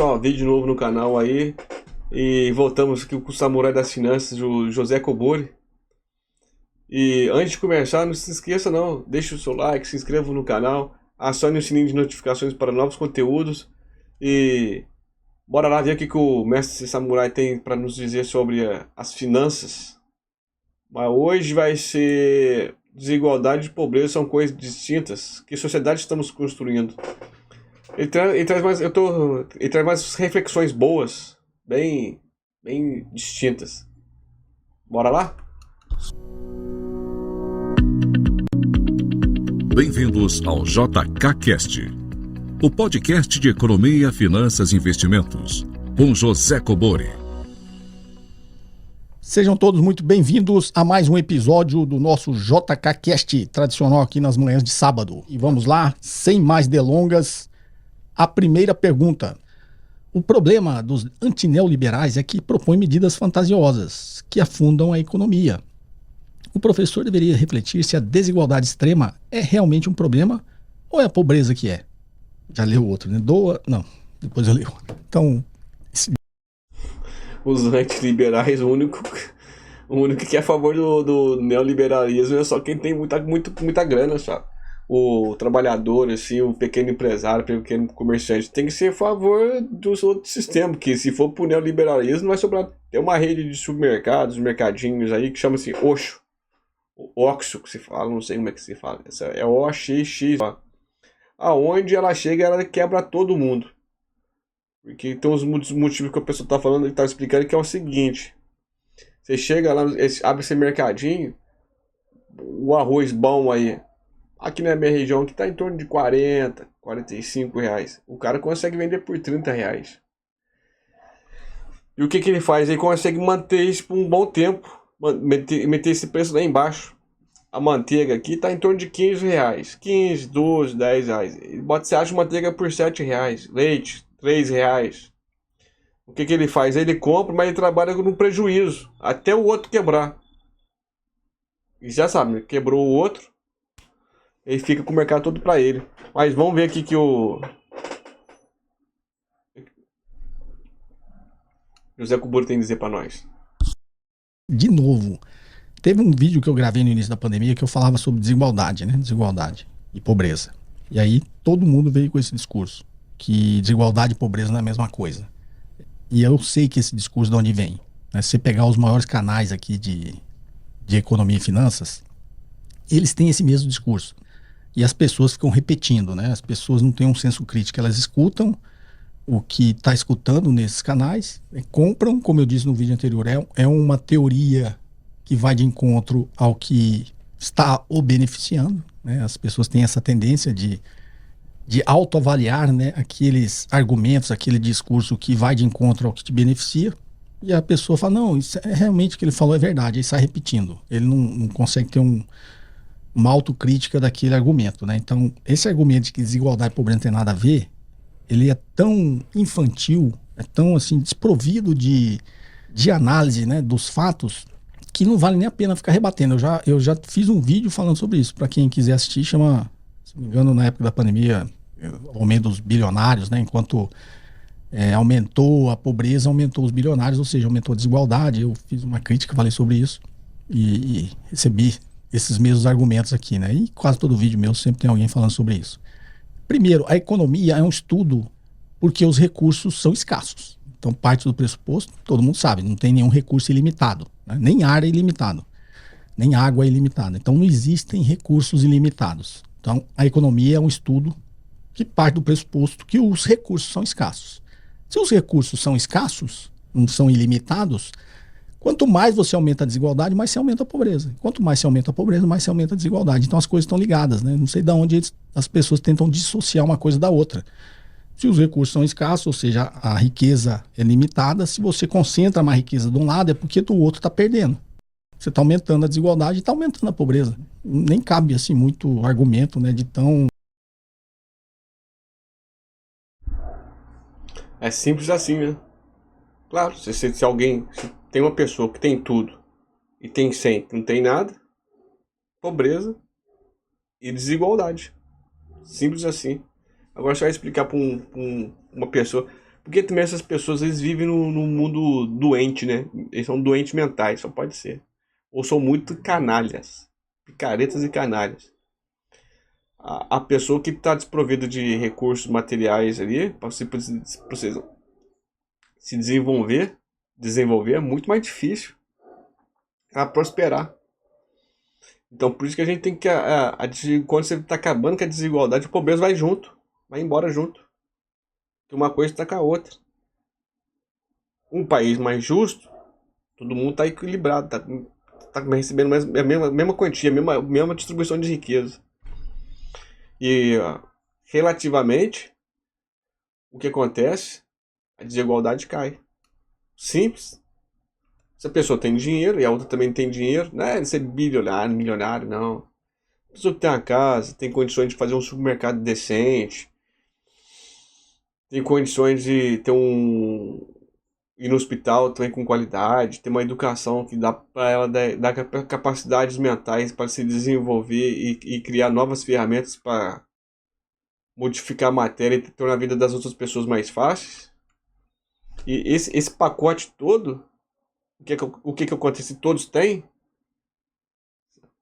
Ó, vídeo novo no canal aí. E voltamos aqui com o Samurai das Finanças, o José Cobori. E antes de começar, não se esqueça não, deixe o seu like, se inscreva no canal, acione o sininho de notificações para novos conteúdos. E bora lá ver o que o mestre Samurai tem para nos dizer sobre as finanças. Mas hoje vai ser desigualdade e pobreza são coisas distintas. Que sociedade estamos construindo? Ele traz mais reflexões boas, bem distintas. Bora lá? Bem-vindos ao JKCast, o podcast de economia, finanças e investimentos, com José Cobori. Sejam todos muito bem-vindos a mais um episódio do nosso JKCast, tradicional aqui nas manhãs de sábado. E vamos lá, sem mais delongas, a primeira pergunta. O problema dos antineoliberais é que propõem medidas fantasiosas, que afundam a economia. O professor deveria refletir se a desigualdade extrema é realmente um problema ou é a pobreza que é. Já leu outro, né? Depois eu leio. Então, Os antiliberais, o único que é a favor do neoliberalismo é só quem tem muita grana, sabe? O trabalhador, assim, o pequeno empresário, o pequeno comerciante tem que ser a favor dos outros sistemas, que se for pro neoliberalismo vai sobrar. Tem uma rede de supermercados, mercadinhos aí que chama-se Oxo. Oxo que se fala, não sei como é que se fala. Essa é OXX. Aonde ela chega, ela quebra todo mundo. Porque tem uns motivos que a pessoa tá falando, ele tá explicando, que é o seguinte. Você chega lá, abre esse mercadinho, o arroz bom aí, aqui na minha região, que tá em torno de 40, 45 reais. O cara consegue vender por 30 reais. E o que ele faz? Ele consegue manter isso por um bom tempo. Meter esse preço lá embaixo. A manteiga aqui tá em torno de 15 reais. 15, 12, 10 reais. Você acha manteiga por 7 reais. Leite, 3 reais. O que ele faz? Ele compra, mas ele trabalha com um prejuízo. Até o outro quebrar. E já sabe, quebrou o outro. Ele fica com o mercado todo pra ele. Mas vamos ver aqui que o José Cobori tem a dizer pra nós. de novo, teve um vídeo que eu gravei no início da pandemia que eu falava sobre desigualdade, né? Desigualdade e pobreza. E aí todo mundo veio com esse discurso, que desigualdade e pobreza não é a mesma coisa. E eu sei que esse discurso de onde vem. Né? Se você pegar os maiores canais aqui de economia e finanças, eles têm esse mesmo discurso. E as pessoas ficam repetindo, né? As pessoas não têm um senso crítico, elas escutam o que está escutando nesses canais, compram, como eu disse no vídeo anterior, é uma teoria que vai de encontro ao que está o beneficiando, né? As pessoas têm essa tendência de autoavaliar, né, aqueles argumentos, aquele discurso que vai de encontro ao que te beneficia, e a pessoa fala, não, isso é realmente o que ele falou é verdade, aí sai repetindo. Ele não consegue ter uma autocrítica daquele argumento, né? Então, esse argumento de que desigualdade e pobreza não tem nada a ver, ele é tão infantil, é tão assim desprovido de análise, né, dos fatos, que não vale nem a pena ficar rebatendo. Eu já fiz um vídeo falando sobre isso. Para quem quiser assistir, chama, se não me engano, na época da pandemia, o aumento dos bilionários, né? Enquanto aumentou a pobreza, aumentou os bilionários, ou seja, aumentou a desigualdade. Eu fiz uma crítica, falei sobre isso e recebi esses mesmos argumentos aqui, né? E quase todo vídeo meu sempre tem alguém falando sobre isso. Primeiro, a economia é um estudo porque os recursos são escassos. Então, parte do pressuposto, todo mundo sabe, não tem nenhum recurso ilimitado, né? Nem ar é ilimitado, nem água é ilimitada. Então, não existem recursos ilimitados. Então, a economia é um estudo que parte do pressuposto que os recursos são escassos. Se os recursos são escassos, não são ilimitados, quanto mais você aumenta a desigualdade, mais se aumenta a pobreza. Quanto mais se aumenta a pobreza, mais se aumenta a desigualdade. Então as coisas estão ligadas, né? Não sei de onde as pessoas tentam dissociar uma coisa da outra. Se os recursos são escassos, ou seja, a riqueza é limitada, se você concentra mais riqueza de um lado, é porque do outro está perdendo. Você está aumentando a desigualdade e está aumentando a pobreza. Nem cabe assim muito argumento, né, de tão... É simples assim, né? Claro, se alguém... Se tem uma pessoa que tem tudo e tem 100 que não tem nada, pobreza e desigualdade. Simples assim. Agora você vai explicar para uma pessoa... Porque também essas pessoas, eles vivem num mundo doente, né? Eles são doentes mentais, só pode ser. Ou são muito canalhas. Picaretas e canalhas. A pessoa que está desprovida de recursos materiais ali, para você se desenvolver é muito mais difícil ela prosperar. Então por isso que a gente tem que, quando você está acabando com a desigualdade, o pobreza vai junto, vai embora junto. Que uma coisa está com a outra. Um país mais justo, todo mundo está equilibrado, tá recebendo a mesma quantia, a mesma distribuição de riqueza. E relativamente, o que acontece? A desigualdade cai. Simples. Se a pessoa tem dinheiro e a outra também tem dinheiro, não é ser bilionário, milionário, não. A pessoa que tem uma casa, tem condições de fazer um supermercado decente, tem condições de ter ir no hospital também com qualidade, ter uma educação que dá para ela dar capacidades mentais para se desenvolver e criar novas ferramentas para modificar a matéria e tornar a vida das outras pessoas mais fáceis. E esse pacote todo, o que acontece? Todos têm.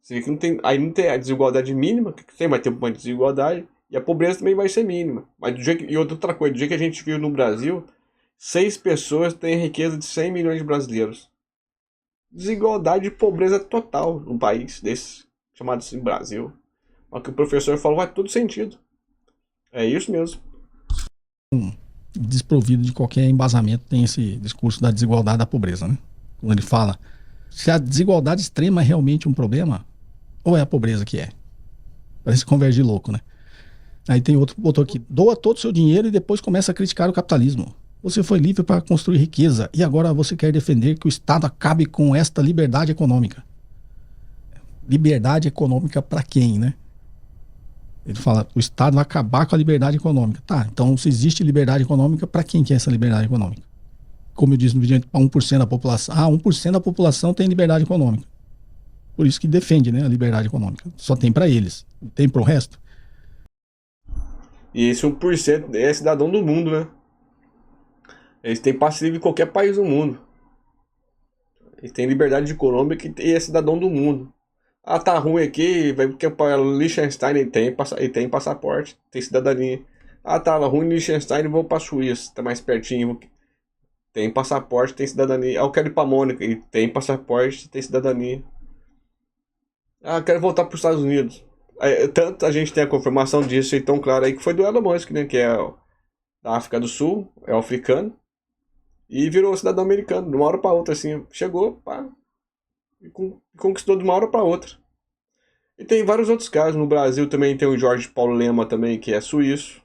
Você vê que não tem, aí não tem a desigualdade mínima, que tem, vai ter uma desigualdade, e a pobreza também vai ser mínima. Mas e outra coisa, do jeito que a gente viu no Brasil, 6 pessoas têm riqueza de 100 milhões de brasileiros. Desigualdade e pobreza total num país desse, chamado assim Brasil. O que o professor falou faz todo sentido. É isso mesmo. Desprovido de qualquer embasamento tem esse discurso da desigualdade e da pobreza, né? Quando ele fala, se a desigualdade extrema é realmente um problema, ou é a pobreza que é? Parece convergir louco, né? Aí tem outro botou aqui, doa todo o seu dinheiro e depois começa a criticar o capitalismo. Você foi livre para construir riqueza e agora você quer defender que o Estado acabe com esta liberdade econômica. Liberdade econômica para quem, né? Ele fala, o Estado vai acabar com a liberdade econômica. Tá, então se existe liberdade econômica, para quem que é essa liberdade econômica? Como eu disse no vídeo, para 1% da população. 1% da população tem liberdade econômica. Por isso que defende, né, a liberdade econômica. Só tem para eles, não tem para o resto. E esse 1% é cidadão do mundo, né? Eles têm passe livre em qualquer país do mundo. Eles têm liberdade econômica e é cidadão do mundo. Tá ruim aqui, vai porque para Liechtenstein ele tem passaporte, tem cidadania. Tá ruim em Liechtenstein, vou para Suíça, tá mais pertinho. Tem passaporte, tem cidadania. Eu quero ir para Mônaco, ele tem passaporte, tem cidadania. Quero voltar para os Estados Unidos. Tanto a gente tem a confirmação disso aí tão claro aí que foi do Elon Musk, né, que é da África do Sul, é africano, e virou cidadão americano, de uma hora para outra, assim, chegou, pá, e conquistou de uma hora para outra. E tem vários outros casos. No Brasil também tem o Jorge Paulo Lema também, que é suíço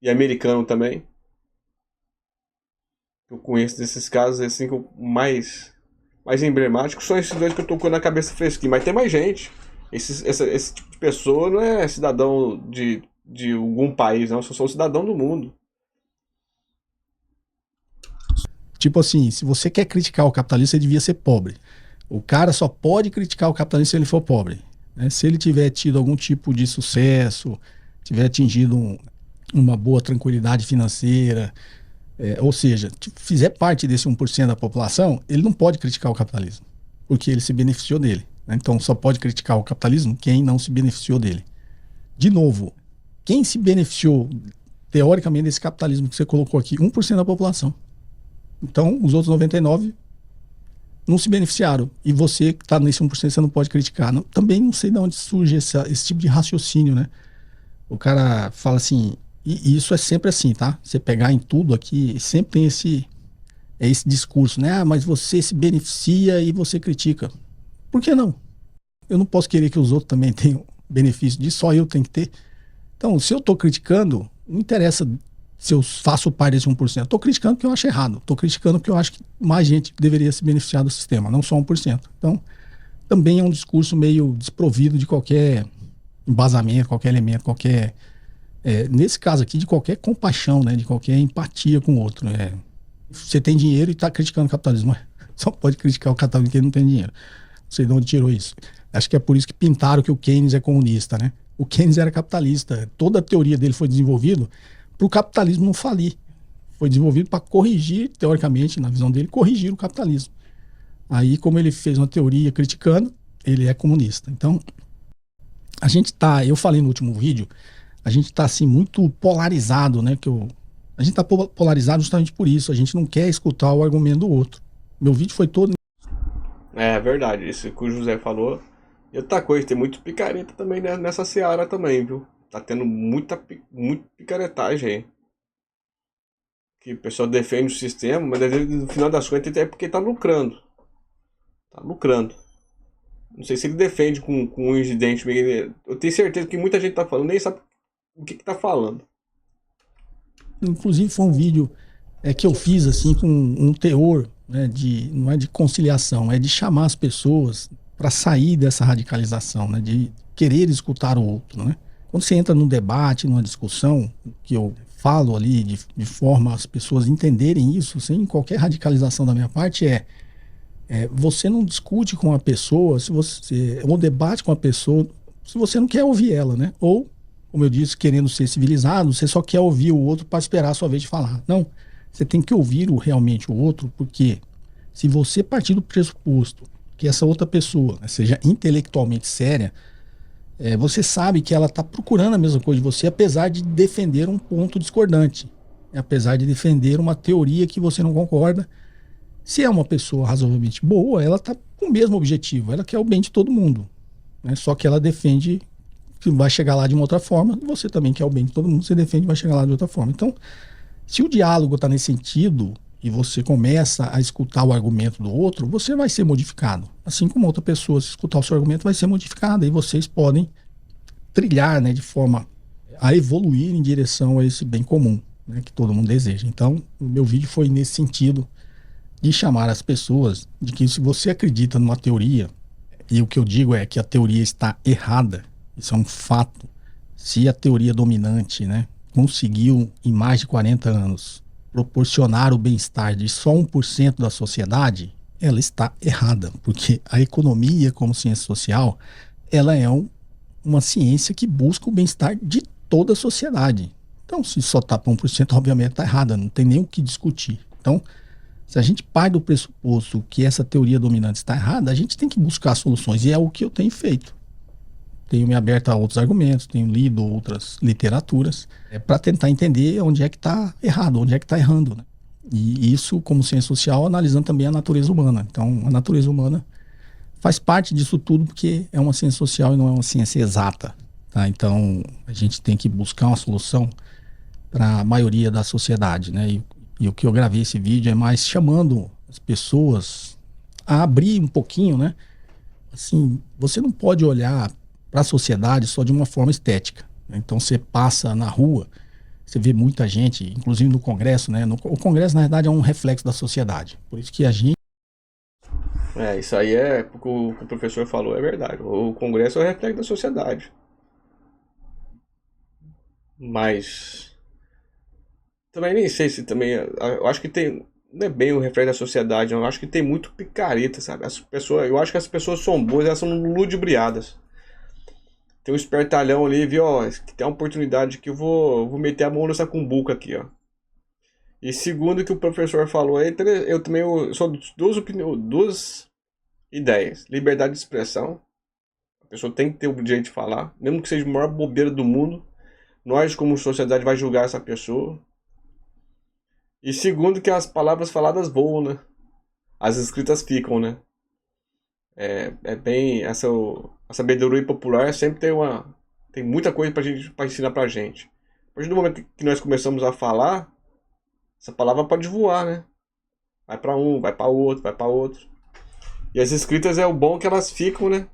e americano também. Eu conheço desses casos assim mais emblemáticos, são esses dois que eu tô na cabeça fresquinho, mas tem mais gente. Esse tipo de pessoa não é cidadão de algum país, não, são cidadão do mundo. Tipo assim, se você quer criticar o capitalismo, você devia ser pobre. O cara só pode criticar o capitalismo se ele for pobre, né? Se ele tiver tido algum tipo de sucesso, tiver atingido uma boa tranquilidade financeira, ou seja, fizer parte desse 1% da população, ele não pode criticar o capitalismo, porque ele se beneficiou dele, né? Então só pode criticar o capitalismo quem não se beneficiou dele. De novo, quem se beneficiou teoricamente desse capitalismo que você colocou aqui? 1% da população. Então os outros 99% não se beneficiaram. E você que está nesse 1%, você não pode criticar. Também não sei de onde surge esse tipo de raciocínio, né? O cara fala assim, e isso é sempre assim, tá? Você pegar em tudo aqui, sempre tem esse discurso, né? Mas você se beneficia e você critica. Por que não? Eu não posso querer que os outros também tenham benefício disso, só eu tenho que ter. Então, se eu estou criticando, não interessa se eu faço parte desse 1%. Estou criticando porque eu acho errado. Estou criticando porque eu acho que mais gente deveria se beneficiar do sistema, não só 1%. Então, também é um discurso meio desprovido de qualquer embasamento, qualquer elemento, qualquer... nesse caso aqui, de qualquer compaixão, né? De qualquer empatia com o outro. Você tem dinheiro e está criticando o capitalismo. Só pode criticar o capitalismo porque ele não tem dinheiro. Não sei de onde tirou isso. Acho que é por isso que pintaram que o Keynes é comunista, né? O Keynes era capitalista. Toda a teoria dele foi desenvolvida para o capitalismo não falir. foi desenvolvido para corrigir, teoricamente, na visão dele, corrigir o capitalismo. Aí, como ele fez uma teoria criticando, ele é comunista. Então, eu falei no último vídeo, a gente tá assim muito polarizado, né? A gente tá polarizado justamente por isso, a gente não quer escutar o argumento do outro. Meu vídeo foi todo... É verdade, isso que o José falou. E outra coisa, tem muito picareta também nessa seara também, viu? Tá tendo muita picaretagem aí. Que o pessoal defende o sistema, mas às vezes, no final das contas é porque tá lucrando. Tá lucrando. Não sei se ele defende com um incidente. Eu tenho certeza que muita gente tá falando, nem sabe o que tá falando. Inclusive foi um vídeo que eu fiz assim com um teor, né, não é de conciliação, é de chamar as pessoas para sair dessa radicalização, né, de querer escutar o outro, né? Quando você entra num debate, numa discussão, que eu falo ali de forma as pessoas entenderem isso, sem qualquer radicalização da minha parte, você não discute com a pessoa, ou debate com a pessoa, se você não quer ouvir ela, né? Ou, como eu disse, querendo ser civilizado, você só quer ouvir o outro para esperar a sua vez de falar. Não, você tem que ouvir realmente o outro, porque se você partir do pressuposto que essa outra pessoa, né, seja intelectualmente séria, você sabe que ela está procurando a mesma coisa de você, apesar de defender um ponto discordante, apesar de defender uma teoria que você não concorda. Se é uma pessoa razoavelmente boa, ela está com o mesmo objetivo, ela quer o bem de todo mundo, né? Só que ela defende que vai chegar lá de uma outra forma, e você também quer o bem de todo mundo, você defende que vai chegar lá de outra forma. Então, se o diálogo está nesse sentido, e você começa a escutar o argumento do outro, você vai ser modificado. Assim como outra pessoa, se escutar o seu argumento, vai ser modificada. E vocês podem trilhar, né, de forma a evoluir em direção a esse bem comum, né, que todo mundo deseja. Então, o meu vídeo foi nesse sentido de chamar as pessoas de que se você acredita numa teoria, e o que eu digo é que a teoria está errada, isso é um fato. Se a teoria dominante, né, conseguiu em mais de 40 anos proporcionar o bem-estar de só 1% da sociedade, ela está errada, porque a economia como ciência social, ela é uma ciência que busca o bem-estar de toda a sociedade. Então, se só está para 1%, obviamente está errada, não tem nem o que discutir. Então, se a gente parte do pressuposto que essa teoria dominante está errada, a gente tem que buscar soluções, e é o que eu tenho feito. Tenho me aberto a outros argumentos, tenho lido outras literaturas, para tentar entender onde é que está errado, onde é que está errando, né? E isso, como ciência social, analisando também a natureza humana. Então, a natureza humana faz parte disso tudo, porque é uma ciência social e não é uma ciência exata, tá? Então, a gente tem que buscar uma solução para a maioria da sociedade, né? E o que eu gravei esse vídeo é mais chamando as pessoas a abrir um pouquinho, né? Assim, você não pode olhar para a sociedade só de uma forma estética, né? Então você passa na rua, você vê muita gente, inclusive no Congresso, né? O Congresso, na verdade, é um reflexo da sociedade. Por isso que a gente... Isso aí é o que o professor falou, é verdade. O Congresso é o reflexo da sociedade. Mas também nem sei se também... Eu acho que tem... Não é bem o reflexo da sociedade, eu acho que tem muito picareta, sabe? Eu acho que as pessoas são boas, elas são ludibriadas. Tem um espertalhão ali, viu, ó, que tem uma oportunidade que eu vou meter a mão nessa cumbuca aqui, ó. E segundo o que o professor falou, eu também sou duas ideias. Liberdade de expressão. A pessoa tem que ter o direito de falar, mesmo que seja a maior bobeira do mundo. Nós, como sociedade, vai julgar essa pessoa. E segundo que as palavras faladas voam, né? As escritas ficam, né? É bem... A sabedoria popular sempre tem muita coisa pra ensinar pra gente. A partir do momento que nós começamos a falar, essa palavra pode voar, né? Vai pra um, vai pra outro, vai pra outro. E as escritas é o bom que elas ficam, né?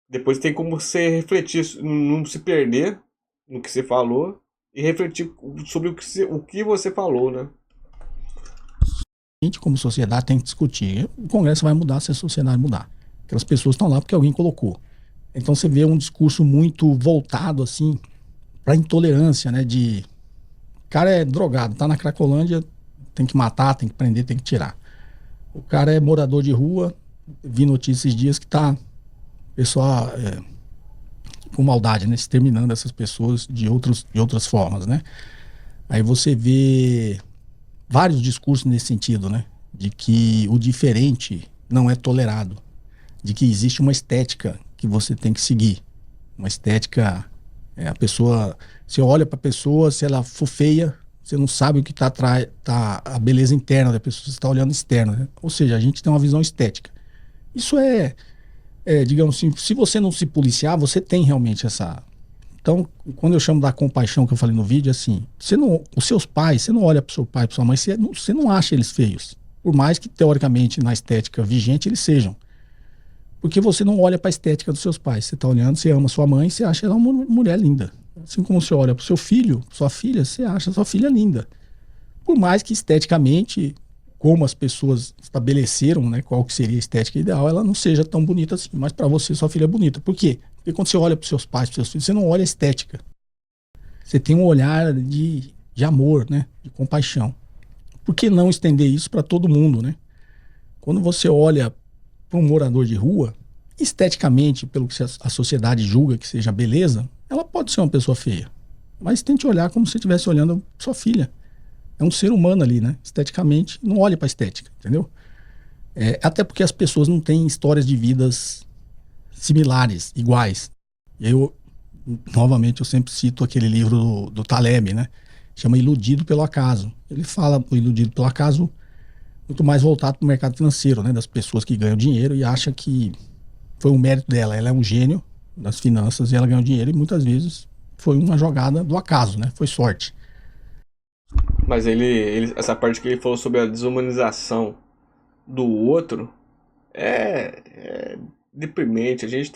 Depois tem como você refletir, não se perder no que você falou e refletir sobre o que você falou, né? A gente, como sociedade, tem que discutir. O Congresso vai mudar se a sociedade mudar. Aquelas pessoas estão lá porque alguém colocou. Então você vê um discurso muito voltado, assim, pra intolerância, né? O cara é drogado, tá na Cracolândia, tem que matar, tem que prender, tem que tirar. O cara é morador de rua, vi notícias esses dias que tá pessoal com maldade, né? Exterminando essas pessoas de outras formas, né? Aí você vê vários discursos nesse sentido, né? De que o diferente não é tolerado, de que existe uma estética que você tem que seguir, uma estética, a pessoa, você olha para a pessoa, se ela for feia, você não sabe o que está atrás, a beleza interna da pessoa, você está olhando externo, né? Ou seja, a gente tem uma visão estética. Isso digamos assim, se você não se policiar, você tem realmente essa. Então, quando eu chamo da compaixão que eu falei no vídeo, assim, os seus pais, você não olha para o seu pai, para sua mãe, você não acha eles feios. Por mais que, teoricamente, na estética vigente, eles sejam. Porque você não olha para a estética dos seus pais. Você está olhando, você ama sua mãe, você acha ela uma mulher linda. Assim como você olha para o seu filho, sua filha, você acha sua filha linda. Por mais que esteticamente, como as pessoas estabeleceram, né, qual que seria a estética ideal, ela não seja tão bonita assim. Mas para você, sua filha é bonita. Por quê? Porque quando você olha para os seus pais, para os seus filhos, você não olha a estética. Você tem um olhar de amor, né, de compaixão. Por que não estender isso para todo mundo, né? Quando você olha para um morador de rua, esteticamente, pelo que a sociedade julga que seja beleza, ela pode ser uma pessoa feia. Mas tente olhar como se estivesse olhando sua filha. É um ser humano ali, né? Esteticamente, não olhe para estética, entendeu? Até porque as pessoas não têm histórias de vidas similares, iguais. Novamente, eu sempre cito aquele livro do Taleb, né? Chama Iludido pelo Acaso. Ele fala o Iludido pelo Acaso muito mais voltado para o mercado financeiro, né? Das pessoas que ganham dinheiro e acham que foi um mérito dela. Ela é um gênio das finanças e ela ganhou dinheiro e muitas vezes foi uma jogada do acaso, né? Foi sorte. Mas essa parte que ele falou sobre a desumanização do outro é deprimente. A gente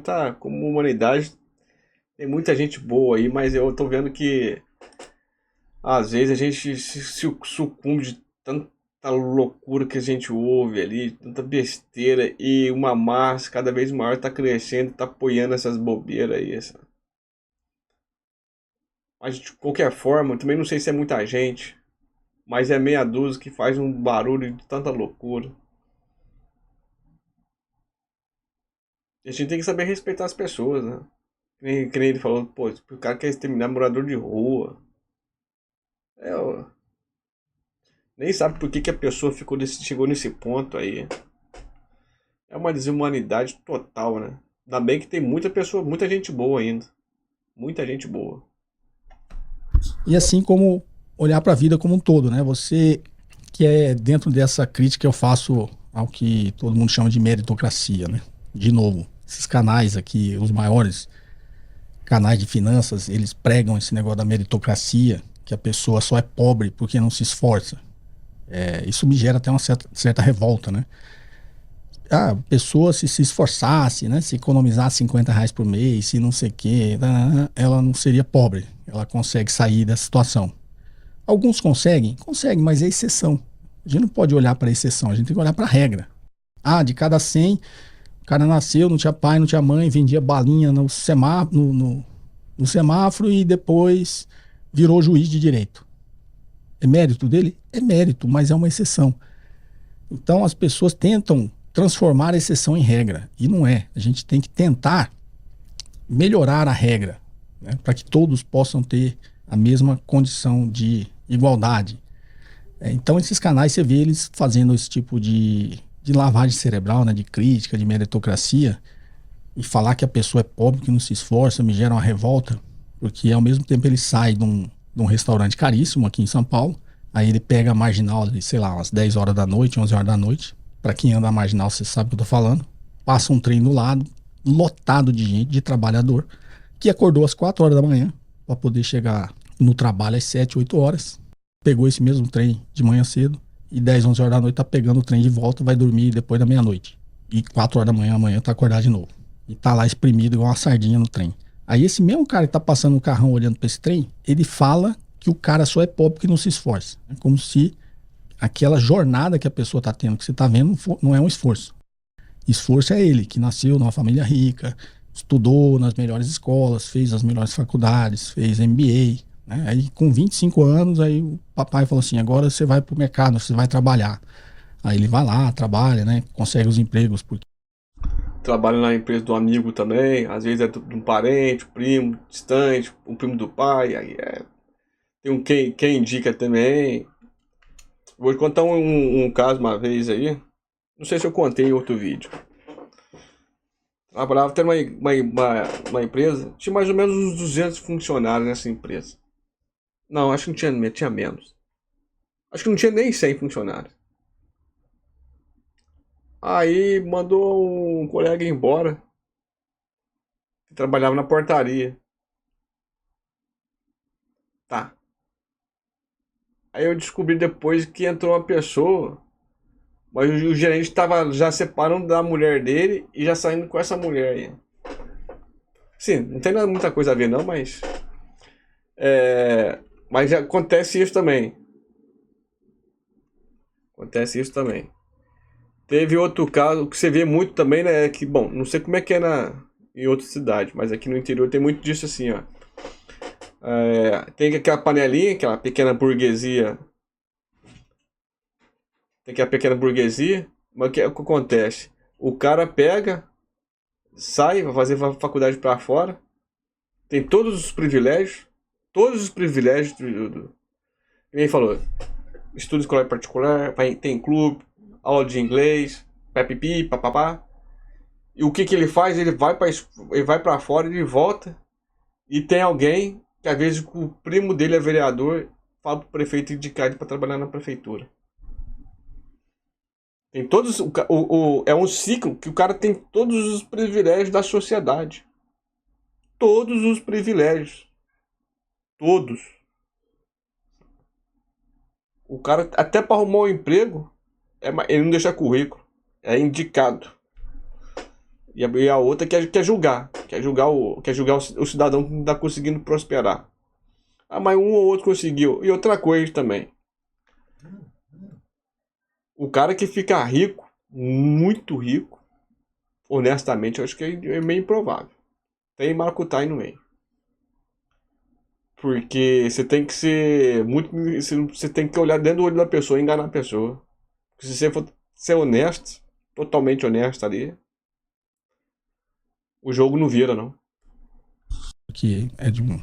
tá, como humanidade, tem muita gente boa aí, mas eu tô vendo que às vezes a gente se sucumbe de tanta loucura que a gente ouve ali, tanta besteira, e uma massa cada vez maior tá crescendo, tá apoiando essas bobeiras aí. Mas de qualquer forma, também não sei se é muita gente, mas é meia dúzia que faz um barulho de tanta loucura. E a gente tem que saber respeitar as pessoas, né? Que nem ele falou, pô, o cara quer exterminar morador de rua. Ó, nem sabe por que a pessoa chegou nesse ponto aí. É uma desumanidade total, né? Ainda bem que tem muita gente boa ainda. Muita gente boa. E assim como olhar para a vida como um todo, né? Você que é dentro dessa crítica que eu faço ao que todo mundo chama de meritocracia, né? De novo, esses canais aqui, os maiores canais de finanças, eles pregam esse negócio da meritocracia, que a pessoa só é pobre porque não se esforça. Isso me gera até uma certa revolta, né? A pessoa se esforçasse, né? Se economizasse R$ 50 por mês, se não sei o quê, ela não seria pobre. Ela consegue sair dessa situação. Alguns conseguem, mas é exceção. A gente não pode olhar para a exceção, a gente tem que olhar para a regra. De cada 100, o cara nasceu, não tinha pai, não tinha mãe, vendia balinha no semáforo e depois virou juiz de direito. É mérito dele? É mérito, mas é uma exceção. Então as pessoas tentam transformar a exceção em regra, e não é. A gente tem que tentar melhorar a regra, né, para que todos possam ter a mesma condição de igualdade. Então esses canais, você vê eles fazendo esse tipo de lavagem cerebral, né, de crítica, de meritocracia, e falar que a pessoa é pobre, que não se esforça, me gera uma revolta, porque ao mesmo tempo ele sai de um restaurante caríssimo aqui em São Paulo, aí ele pega a marginal, sei lá, umas 10 horas da noite, 11 horas da noite. Para quem anda na marginal, você sabe o que eu tô falando. Passa um trem do lado, lotado de gente, de trabalhador, que acordou às 4 horas da manhã para poder chegar no trabalho às 7, 8 horas. Pegou esse mesmo trem de manhã cedo e 10, 11 horas da noite tá pegando o trem de volta, vai dormir depois da meia-noite. E 4 horas da manhã, amanhã tá acordado de novo. E tá lá espremido igual uma sardinha no trem. Aí esse mesmo cara que tá passando no carrão olhando para esse trem, ele fala que o cara só é pobre porque não se esforça. É como se aquela jornada que a pessoa está tendo, que você está vendo, não é um esforço. Esforço é ele, que nasceu numa família rica, estudou nas melhores escolas, fez as melhores faculdades, fez MBA, né? Aí com 25 anos, aí o papai falou assim, agora você vai pro mercado, você vai trabalhar. Aí ele vai lá, trabalha, né? Consegue os empregos. Trabalha na empresa do amigo também, às vezes é de um parente, primo, distante, um primo do pai, aí tem quem indica também. Vou te contar um caso uma vez aí. Não sei se eu contei em outro vídeo. Trabalhava até uma empresa. Tinha mais ou menos uns 200 funcionários nessa empresa. Não, acho que não tinha menos. Acho que não tinha nem 100 funcionários. Aí mandou um colega embora. Que trabalhava na portaria. Tá. Aí eu descobri depois que entrou uma pessoa. Mas o gerente estava já separando da mulher dele e já saindo com essa mulher aí. Sim, não tem muita coisa a ver não, mas... Mas acontece isso também. Acontece isso também. Teve outro caso que você vê muito também, né? Que, bom, não sei como é que é em outra cidade, mas aqui no interior tem muito disso assim, ó. Tem aquela panelinha, aquela pequena burguesia. Tem aquela pequena burguesia, mas o que acontece? O cara pega, sai, vai fazer faculdade pra fora, tem todos os privilégios Quem falou, estudo escolar particular, tem clube, aula de inglês, pipipi, papapá. E o que ele faz? Ele vai pra fora, ele volta e tem alguém que às vezes o primo dele é vereador, fala pro prefeito indicar ele pra trabalhar na prefeitura. Tem todos, é um ciclo que o cara tem todos os privilégios da sociedade. Todos os privilégios. Todos. O cara, até para arrumar um emprego, ele não deixa currículo. É indicado. E a outra quer julgar. Quer julgar o cidadão que não está conseguindo prosperar. Ah, mas um ou outro conseguiu. E outra coisa também. O cara que fica rico, muito rico, honestamente, eu acho que é meio improvável. Tem maracutaí no meio. Porque você tem que ser muito. Você tem que olhar dentro do olho da pessoa e enganar a pessoa. Porque se você for ser honesto, totalmente honesto ali, o jogo não vira, não. Que é de um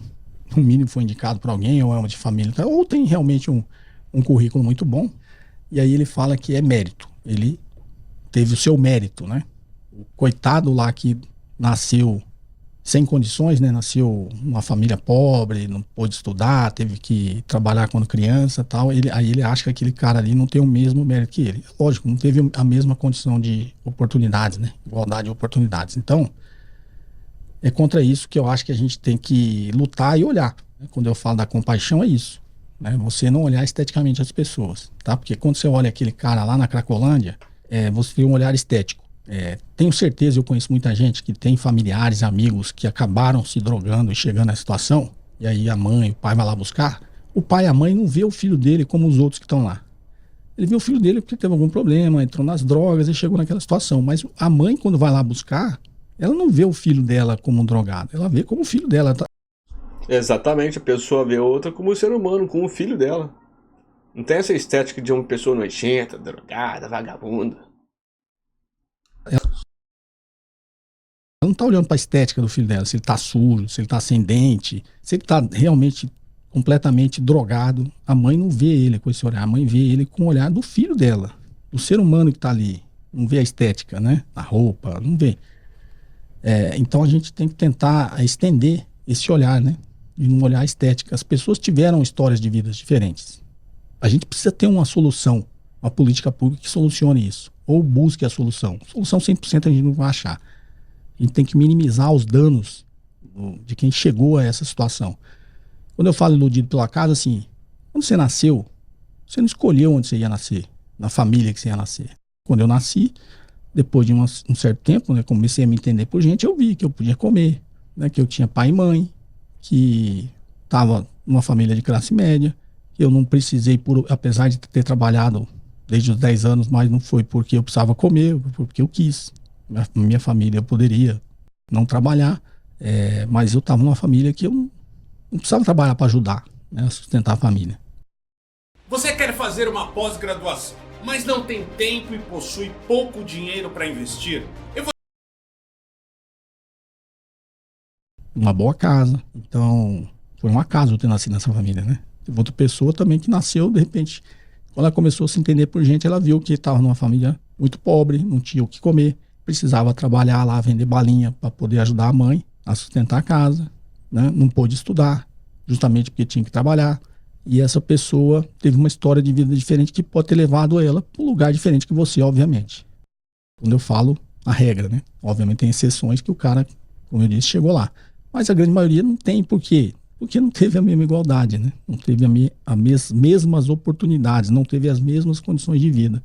mínimo foi indicado para alguém, ou é uma de família, ou tem realmente um currículo muito bom. E aí ele fala que é mérito. Ele teve o seu mérito, né? O coitado lá que nasceu sem condições, né? Nasceu numa família pobre, não pôde estudar, teve que trabalhar quando criança, tal. Aí ele acha que aquele cara ali não tem o mesmo mérito que ele. Lógico, não teve a mesma condição de oportunidades, né? Igualdade de oportunidades. Então, é contra isso que eu acho que a gente tem que lutar e olhar. Quando eu falo da compaixão, é isso. Né? Você não olhar esteticamente as pessoas, tá? Porque quando você olha aquele cara lá na Cracolândia, você tem um olhar estético. Tenho certeza, eu conheço muita gente que tem familiares, amigos que acabaram se drogando e chegando nessa situação, e aí a mãe, o pai vai lá buscar. O pai e a mãe não vê o filho dele como os outros que estão lá. Ele vê o filho dele porque teve algum problema, entrou nas drogas e chegou naquela situação. Mas a mãe, quando vai lá buscar, ela não vê o filho dela como um drogado, ela vê como o filho dela. Exatamente, a pessoa vê outra como um ser humano, como o filho dela. Não tem essa estética de uma pessoa nojenta, drogada, vagabunda. Ela não tá olhando para a estética do filho dela, se ele tá sujo, se ele tá sem dente, se ele tá realmente completamente drogado. A mãe não vê ele com esse olhar, a mãe vê ele com o olhar do filho dela, do ser humano que tá ali. Não vê a estética, né? A roupa, não vê. Então a gente tem que tentar estender esse olhar, né? E não olhar estética. As pessoas tiveram histórias de vidas diferentes. A gente precisa ter uma solução, uma política pública que solucione isso. Ou busque a solução. Solução 100% a gente não vai achar. A gente tem que minimizar os danos de quem chegou a essa situação. Quando eu falo iludido pelo acaso, assim, quando você nasceu, você não escolheu onde você ia nascer, na família que você ia nascer. Quando eu nasci, depois de um certo tempo, né, comecei a me entender por gente, eu vi que eu podia comer, né, que eu tinha pai e mãe, que estava numa família de classe média, que eu não precisei, apesar de ter trabalhado desde os 10 anos, mas não foi porque eu precisava comer, foi porque eu quis. Minha família eu poderia não trabalhar, mas eu estava numa família que eu não precisava trabalhar para ajudar, né, a sustentar a família. Você quer fazer uma pós-graduação, mas não tem tempo e possui pouco dinheiro para investir? Uma boa casa. Então, foi um acaso eu ter nascido nessa família, né? Teve outra pessoa também que nasceu, de repente, Quando ela começou a se entender por gente, ela viu que estava numa família muito pobre, não tinha o que comer, precisava trabalhar lá, vender balinha para poder ajudar a mãe a sustentar a casa, né? Não pôde estudar, justamente porque tinha que trabalhar. E essa pessoa teve uma história de vida diferente que pode ter levado ela para um lugar diferente que você, obviamente. Quando eu falo a regra, né? Obviamente tem exceções que o cara, como eu disse, chegou lá. Mas a grande maioria não tem. Por quê? Porque não teve a mesma igualdade, né? Não teve as mesmas oportunidades, não teve as mesmas condições de vida.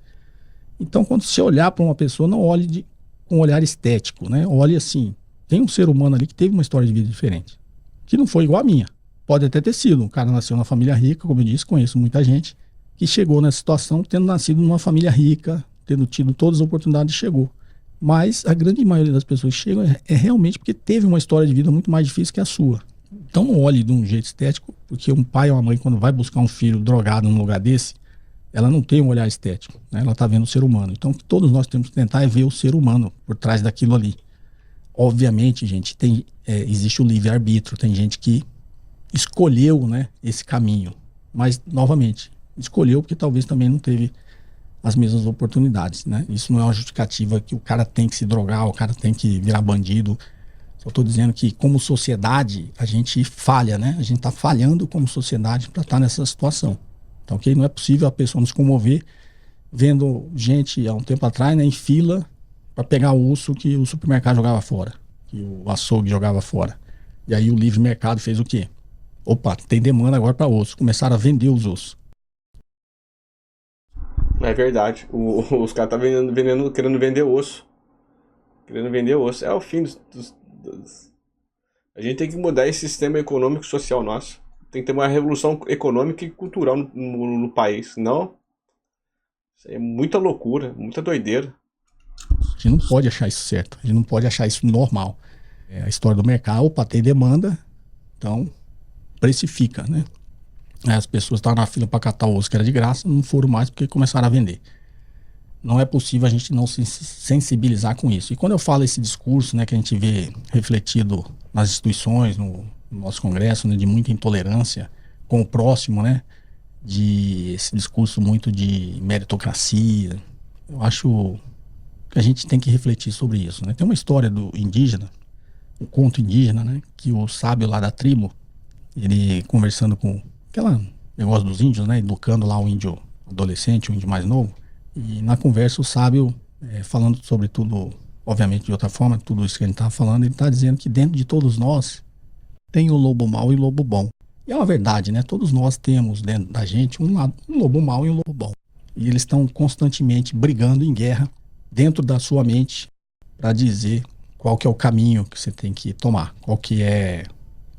Então, quando você olhar para uma pessoa, não olhe com um olhar estético, né? Olhe assim, tem um ser humano ali que teve uma história de vida diferente, que não foi igual a minha. Pode até ter sido. Um cara nasceu numa família rica, como eu disse, conheço muita gente que chegou nessa situação tendo nascido numa família rica, tendo tido todas as oportunidades e chegou. Mas a grande maioria das pessoas que chegam é realmente porque teve uma história de vida muito mais difícil que a sua. Então não olhe de um jeito estético, porque um pai ou uma mãe, quando vai buscar um filho drogado num lugar desse, ela não tem um olhar estético, né? Ela está vendo o ser humano. Então o que todos nós temos que tentar é ver o ser humano por trás daquilo ali. Obviamente, gente, existe o livre-arbítrio, tem gente que escolheu, né, esse caminho, mas novamente escolheu porque talvez também não teve as mesmas oportunidades, né? Isso não é uma justificativa que o cara tem que se drogar, o cara tem que virar bandido. Só estou dizendo que como sociedade a gente falha, né? A gente está falhando como sociedade para estar nessa situação. Então, não é possível a pessoa nos comover vendo gente há um tempo atrás, né, em fila para pegar o osso que o supermercado jogava fora, que o açougue jogava fora. E aí o livre mercado fez o quê? Opa, tem demanda agora para osso. Começaram a vender os ossos. É verdade. Os caras tá querendo vender osso. Querendo vender osso. É o fim A gente tem que mudar esse sistema econômico e social nosso. Tem que ter uma revolução econômica e cultural no país. Senão, isso é muita loucura, muita doideira. A gente não pode achar isso certo. A gente não pode achar isso normal. É a história do mercado. Opa, tem demanda. Então, precifica, né? As pessoas estavam na fila para catar o osso que era de graça, não foram mais porque começaram a vender. Não é possível a gente não se sensibilizar com isso. E quando eu falo esse discurso, né, que a gente vê refletido nas instituições, no nosso Congresso, né, de muita intolerância com o próximo, né, de esse discurso muito de meritocracia, eu acho que a gente tem que refletir sobre isso, né? Tem uma história do indígena, o conto indígena, né, que o sábio lá da tribo, ele conversando com aquela negócio dos índios, né, educando lá o índio adolescente, o índio mais novo, e na conversa o sábio, falando sobre tudo, obviamente de outra forma, tudo isso que a gente está falando, ele está dizendo que dentro de todos nós tem o lobo mau e o lobo bom. E é uma verdade, né? Todos nós temos dentro da gente um lobo mau e um lobo bom. E eles estão constantemente brigando em guerra dentro da sua mente para dizer qual que é o caminho que você tem que tomar, qual que é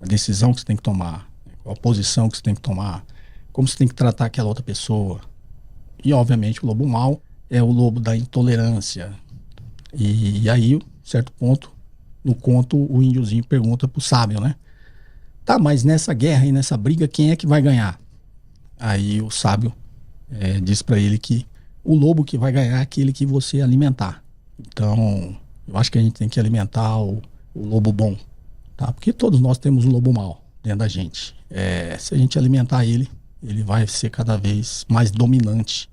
a decisão que você tem que tomar, qual a posição que você tem que tomar, como você tem que tratar aquela outra pessoa. E, obviamente, o lobo mau é o lobo da intolerância. E aí, certo ponto, no conto, o índiozinho pergunta pro sábio, né? Tá, mas nessa guerra e nessa briga, quem é que vai ganhar? Aí o sábio diz para ele que o lobo que vai ganhar é aquele que você alimentar. Então, eu acho que a gente tem que alimentar o lobo bom, tá? Porque todos nós temos um lobo mau dentro da gente. Se a gente alimentar ele, ele vai ser cada vez mais dominante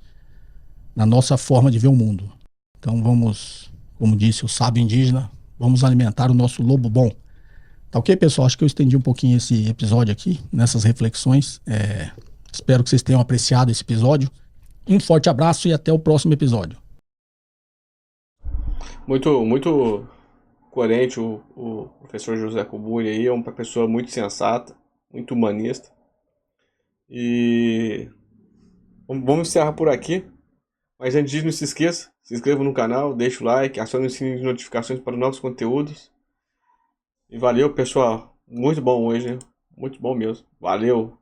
na nossa forma de ver o mundo. Então vamos, como disse o sábio indígena, vamos alimentar o nosso lobo bom. Tá ok, pessoal? Acho que eu estendi um pouquinho esse episódio aqui, nessas reflexões. Espero que vocês tenham apreciado esse episódio. Um forte abraço e até o próximo episódio. Muito coerente o professor José Kuburi aí, é uma pessoa muito sensata, muito humanista. E vamos encerrar por aqui. Mas antes disso, não se esqueça, se inscreva no canal, deixa o like, acione o sininho de notificações para novos conteúdos. E valeu, pessoal. Muito bom hoje, né? Muito bom mesmo. Valeu!